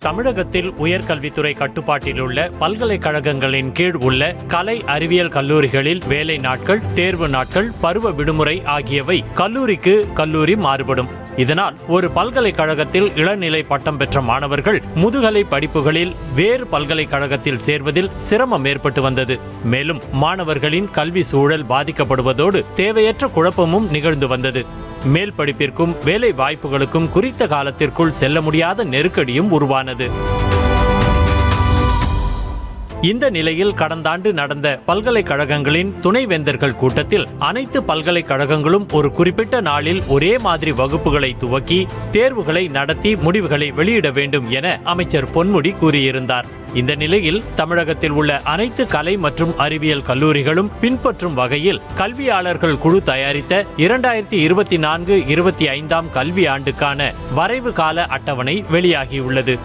தமிழகத்தில் உயர்கல்வித்துறை கட்டுப்பாட்டில் உள்ள பல்கலைக்கழகங்களின் கீழ் உள்ள கலை அறிவியல் கல்லூரிகளில் வேலை நாட்கள், தேர்வு நாட்கள், பருவ விடுமுறை ஆகியவை கல்லூரிக்கு கல்லூரி மாறுபடும். இதனால் ஒரு பல்கலைக்கழகத்தில் இளநிலை பட்டம் பெற்ற மாணவர்கள் முதுகலை படிப்புகளில் வேறு பல்கலைக்கழகத்தில் சேர்வதில் சிரமம் ஏற்பட்டு வந்தது. மேலும் மாணவர்களின் கல்வி சூழல் பாதிக்கப்படுவதோடு தேவையற்ற குழப்பமும் நிகழ்ந்து வந்தது. மேல் படிப்பிற்கும் வேலை வாய்ப்புகளுக்கும் குறித்த காலத்திற்குள் செல்ல முடியாத நெருக்கடியும் உருவானது. இந்த நிலையில் கடந்த ஆண்டு நடந்த பல்கலைக்கழகங்களின் துணைவேந்தர்கள் கூட்டத்தில் அனைத்து பல்கலைக்கழகங்களும் ஒரு குறிப்பிட்ட நாளில் ஒரே மாதிரி வகுப்புகளை துவக்கி தேர்வுகளை நடத்தி முடிவுகளை வெளியிட வேண்டும் என அமைச்சர் பொன்முடி கூறியிருந்தார். இந்த நிலையில் தமிழகத்தில் உள்ள அனைத்து கலை மற்றும் அறிவியல் கல்லூரிகளும் பின்பற்றும் வகையில் கல்வியாளர்கள் குழு தயாரித்த 2024-25 கல்வி ஆண்டுக்கான வரைவு கால அட்டவணை வெளியாகியுள்ளது.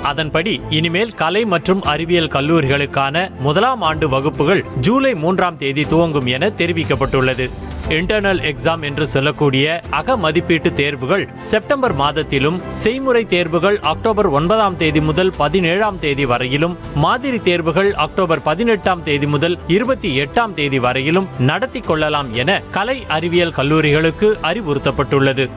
அதன்படி இனிமேல் கலை மற்றும் அறிவியல் கல்லூரிகளுக்கான முதலாம் ஆண்டு வகுப்புகள் ஜூலை 3ஆம் தேதி துவங்கும் என தெரிவிக்கப்பட்டுள்ளது. இன்டர்னல் எக்ஸாம் என்று சொல்லக்கூடிய அக மதிப்பீட்டு தேர்வுகள் செப்டம்பர் மாதத்திலும், செய்முறை தேர்வுகள் அக்டோபர் 9ஆம் தேதி முதல் 17ஆம் தேதி வரையிலும், மாதிரி தேர்வுகள் அக்டோபர் 18ஆம் தேதி முதல் 28ஆம் தேதி வரையிலும் நடத்தி கொள்ளலாம் என கலை அறிவியல் கல்லூரிகளுக்கு அறிவுறுத்தப்பட்டுள்ளது.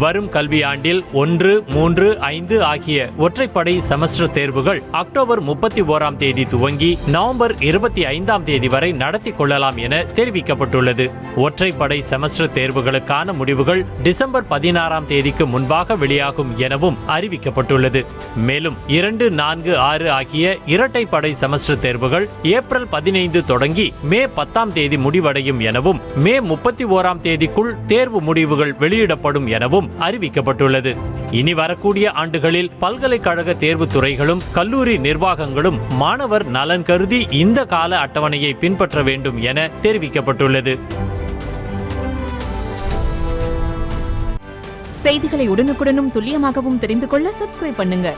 வரும் கல்வியாண்டில் 1, 3, 5 ஆகிய ஒற்றைப்படை செமஸ்டர் தேர்வுகள் அக்டோபர் 31ஆம் தேதி துவங்கி நவம்பர் 25ஆம் தேதி வரை நடத்தி கொள்ளலாம் என தெரிவிக்கப்பட்டுள்ளது. ஒற்றைப்படை செமஸ்டர் தேர்வுகளுக்கான முடிவுகள் டிசம்பர் 16ஆம் தேதிக்கு முன்பாக வெளியாகும் எனவும் அறிவிக்கப்பட்டுள்ளது. மேலும் 2, 4, 6 ஆகிய இரட்டைப்படை செமஸ்டர் தேர்வுகள் ஏப்ரல் 15 தொடங்கி மே 10ஆம் தேதி முடிவடையும் எனவும், மே 31ஆம் தேதிக்குள் தேர்வு முடிவுகள் வெளியிடப்படும் எனவும் அறிவிக்கப்பட்டுள்ளது. இனி வரக்கூடிய ஆண்டுகளில் பல்கலைக்கழக தேர்வு துறைகளும் கல்லூரி நிர்வாகங்களும் மாணவர் நலன் கருதி இந்த கால அட்டவணையை பின்பற்ற வேண்டும் என தெரிவிக்கப்பட்டுள்ளது. செய்திகளை உடனுக்குடனும் துல்லியமாகவும் தெரிந்து கொள்ள சப்ஸ்கிரைப் பண்ணுங்க.